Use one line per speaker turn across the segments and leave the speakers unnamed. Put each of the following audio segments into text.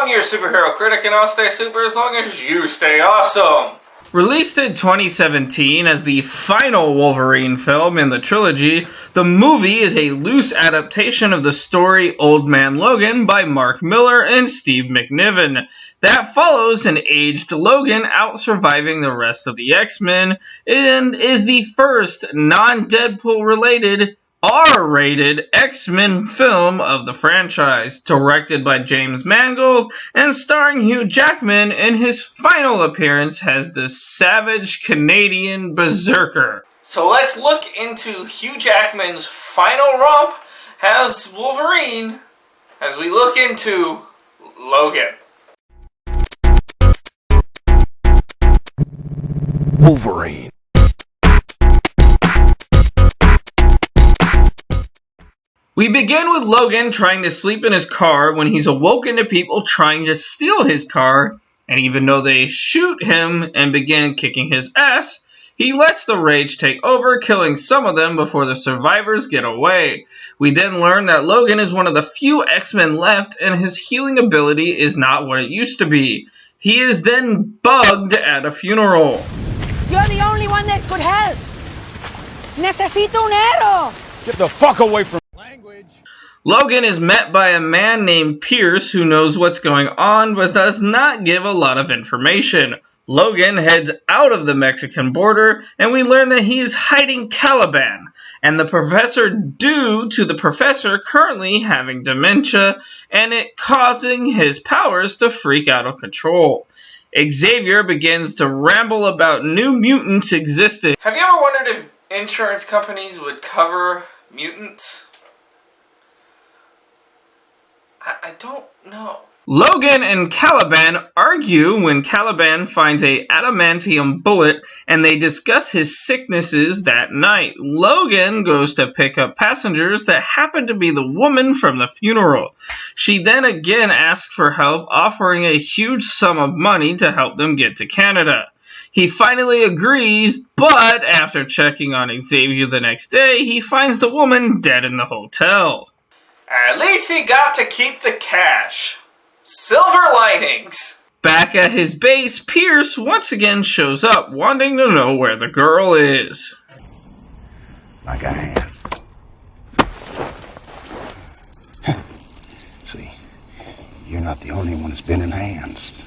I'm your superhero critic, and I'll stay super as long as you stay awesome.
Released in 2017 as the final Wolverine film in the trilogy, the movie is a loose adaptation of the story Old Man Logan by Mark Millar and Steve McNiven that follows an aged Logan out surviving the rest of the X-Men and is the first non-Deadpool related R-rated X-Men film of the franchise, directed by James Mangold and starring Hugh Jackman in his final appearance as the savage Canadian berserker.
So let's look into Hugh Jackman's final romp as Wolverine as we look into Logan.
Wolverine.
We begin with Logan trying to sleep in his car when he's awoken to people trying to steal his car, and even though they shoot him and begin kicking his ass, he lets the rage take over, killing some of them before the survivors get away. We then learn that Logan is one of the few X-Men left, and his healing ability is not what it used to be. He is then bugged at a funeral.
You're the only one that could help. Necesito un héroe.
Get the fuck away from language.
Logan is met by a man named Pierce who knows what's going on but does not give a lot of information. Logan heads out of the Mexican border and we learn that he is hiding Caliban and the professor due to the professor currently having dementia and it causing his powers to freak out of control. Xavier begins to ramble about new mutants existing.
Have you ever wondered if insurance companies would cover mutants? I don't know.
Logan and Caliban argue when Caliban finds a adamantium bullet and they discuss his sicknesses that night. Logan goes to pick up passengers that happen to be the woman from the funeral. She then again asks for help, offering a huge sum of money to help them get to Canada. He finally agrees, but after checking on Xavier the next day, he finds the woman dead in the hotel.
At least he got to keep the cash. Silver linings.
Back at his base, Pierce once again shows up, wanting to know where the girl is.
Like I asked. See, you're not the only one that's been enhanced.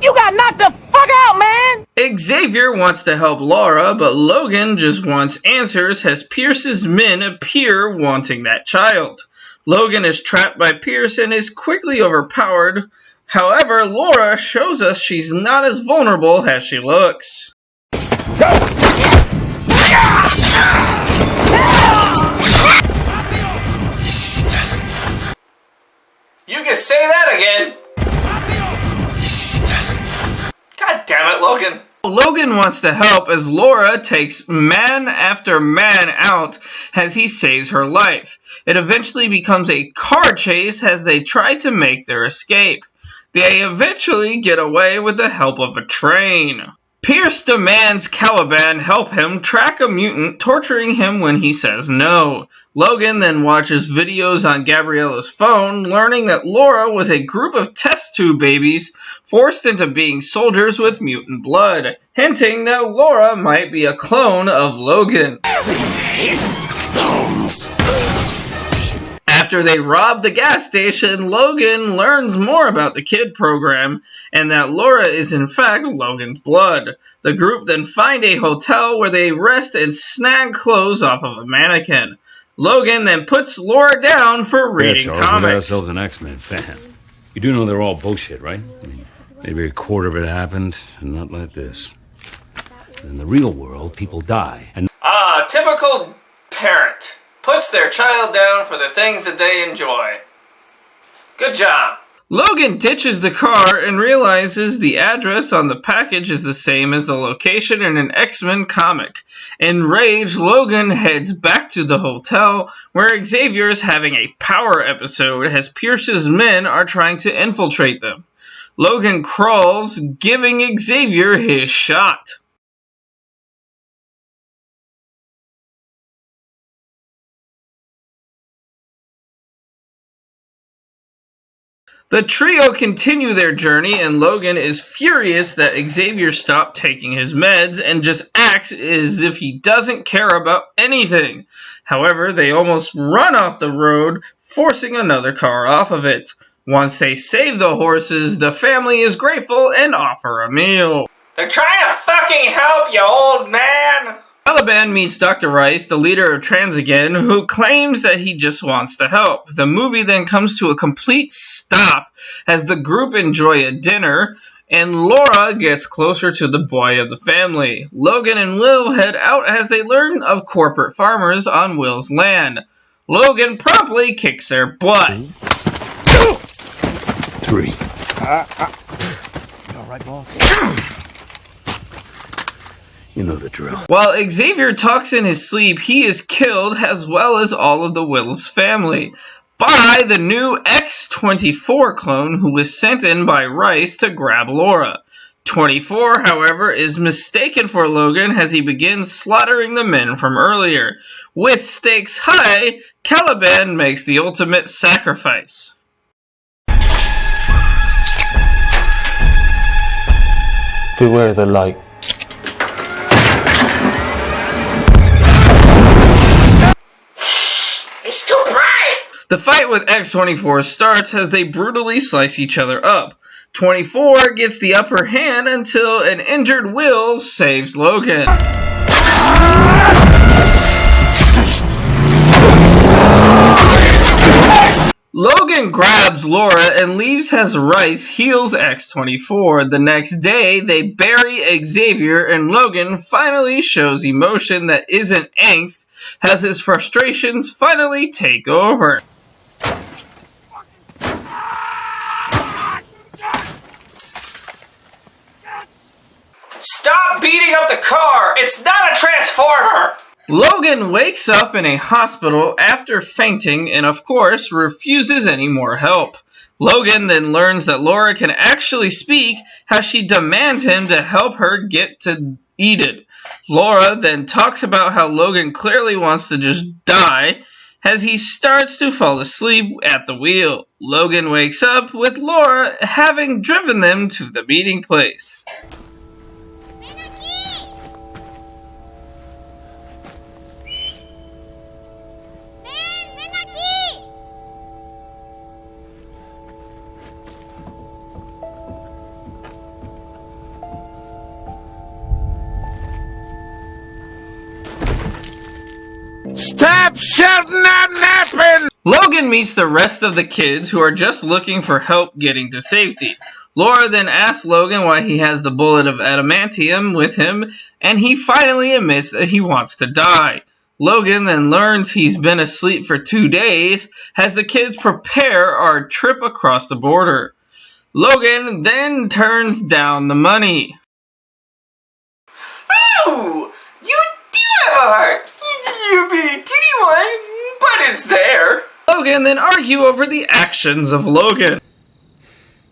You got knocked the fuck out, man!
Xavier wants to help Laura, but Logan just wants answers as Pierce's men appear wanting that child. Logan is trapped by Pierce and is quickly overpowered. However, Laura shows us she's not as vulnerable as she looks.
You can say that again. God damn it, Logan.
Logan wants to help as Laura takes man after man out as he saves her life. It eventually becomes a car chase as they try to make their escape. They eventually get away with the help of a train. Pierce demands Caliban help him track a mutant, torturing him when he says no. Logan then watches videos on Gabriella's phone, learning that Laura was a group of test tube babies forced into being soldiers with mutant blood, hinting that Laura might be a clone of Logan. After they rob the gas station, Logan learns more about the kid program and that Laura is in fact Logan's blood. The group then find a hotel where they rest and snag clothes off of a mannequin. Logan then puts Laura down for reading
Charles, we got
comics.
ourselves an X-Men fan. You do know they're all bullshit, right? I mean, maybe a quarter of it happened, and not like this. In the real world, people die. And
Typical parent. Puts their child down for the things that they enjoy. Good job.
Logan ditches the car and realizes the address on the package is the same as the location in an X-Men comic. Enraged, Logan heads back to the hotel where Xavier is having a power episode as Pierce's men are trying to infiltrate them. Logan crawls, giving Xavier his shot. The trio continue their journey, and Logan is furious that Xavier stopped taking his meds and just acts as if he doesn't care about anything. However, they almost run off the road, forcing another car off of it. Once they save the horses, the family is grateful and offer a meal.
They're trying to fucking help you, old man!
Caliban meets Dr. Rice, the leader of Transigen, who claims that he just wants to help. The movie then comes to a complete stop as the group enjoy a dinner, and Laura gets closer to the boy of the family. Logan and Will head out as they learn of corporate farmers on Will's land. Logan promptly kicks their butt.
3.
You all right, boss?
You know the drill.
While Xavier talks in his sleep, he is killed, as well as all of the Wills family, by the new X-24 clone who was sent in by Rice to grab Laura. 24, however, is mistaken for Logan as he begins slaughtering the men from earlier. With stakes high, Caliban makes the ultimate sacrifice.
Beware the light.
It's too bright!
The fight with X-24 starts as they brutally slice each other up. 24 gets the upper hand until an injured Will saves Logan. Logan grabs Laura and leaves as Rice heals X-24. The next day, they bury Xavier, and Logan finally shows emotion that isn't angst as his frustrations finally take over.
Stop beating up the car! It's not a transformer!
Logan wakes up in a hospital after fainting and, of course, refuses any more help. Logan then learns that Laura can actually speak as she demands him to help her get to Eden. Laura then talks about how Logan clearly wants to just die as he starts to fall asleep at the wheel. Logan wakes up with Laura having driven them to the meeting place.
Stop shouting that napping!
Logan meets the rest of the kids who are just looking for help getting to safety. Laura then asks Logan why he has the bullet of adamantium with him, and he finally admits that he wants to die. Logan then learns he's been asleep for 2 days as the kids prepare our trip across the border. Logan then turns down the money.
Ooh! You do have a heart! You be a titty one, but it's there!
Logan then argue over the actions of Logan.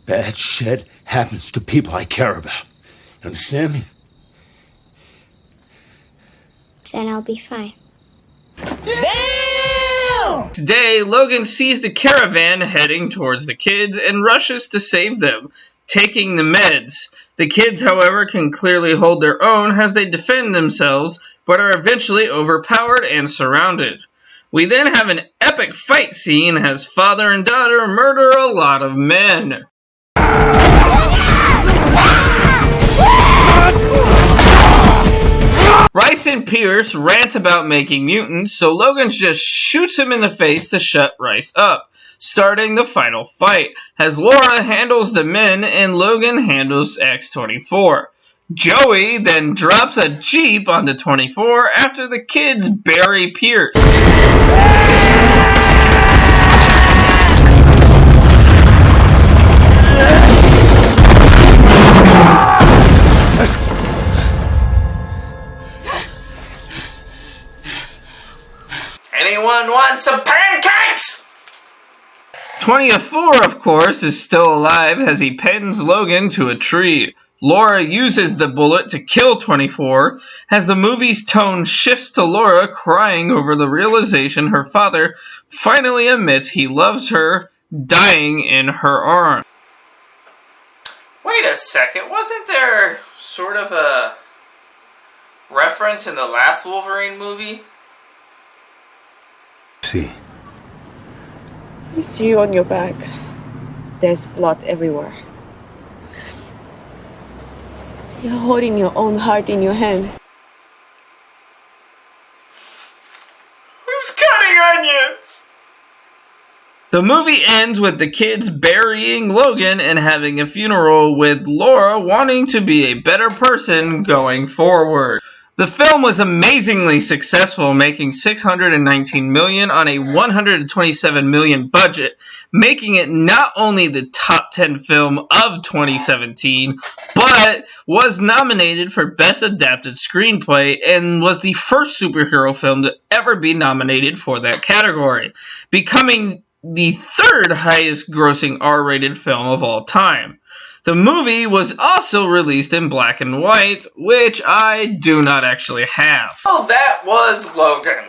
Bad shit happens to people I care about. You understand me?
Then I'll be fine.
Today, Logan sees the caravan heading towards the kids and rushes to save them, taking the meds. The kids, however, can clearly hold their own as they defend themselves, but are eventually overpowered and surrounded. We then have an epic fight scene as father and daughter murder a lot of men. Rice and Pierce rant about making mutants, so Logan just shoots him in the face to shut Rice up, starting the final fight, as Laura handles the men and Logan handles X-24. Joey then drops a Jeep onto 24 after the kids bury Pierce.
Anyone want some pancakes?
24, of course, is still alive as he pins Logan to a tree. Laura uses the bullet to kill 24 as the movie's tone shifts to Laura crying over the realization her father finally admits he loves her dying in her arms.
Wait a second, wasn't there sort of a reference in the last Wolverine movie?
See.
I see you on your back. There's blood everywhere. You're holding your own heart in your hand.
Who's cutting onions?
The movie ends with the kids burying Logan and having a funeral, with Laura wanting to be a better person going forward. The film was amazingly successful, making $619 million on a $127 million budget, making it not only the top 10 film of 2017, but was nominated for Best Adapted Screenplay and was the first superhero film to ever be nominated for that category, becoming the third highest grossing R-rated film of all time. The movie was also released in black and white, which I do not actually have.
Oh, that was Logan.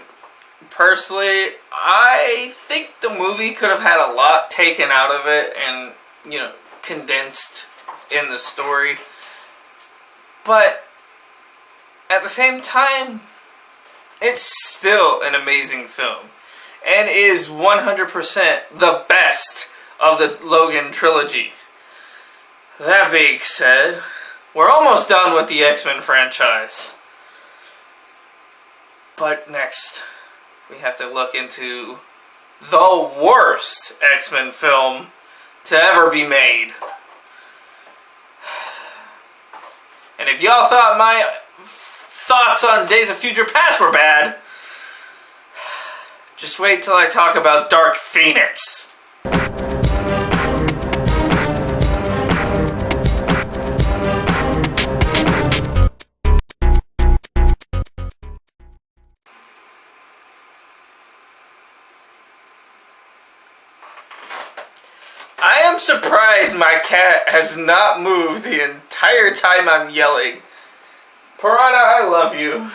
Personally, I think the movie could have had a lot taken out of it and, condensed in the story. But at the same time, it's still an amazing film and is 100% the best of the Logan trilogy. That being said, we're almost done with the X-Men franchise. But next, we have to look into the worst X-Men film to ever be made. And if y'all thought my thoughts on Days of Future Past were bad, just wait till I talk about Dark Phoenix. I am surprised my cat has not moved the entire time I'm yelling. Piranha, I love you.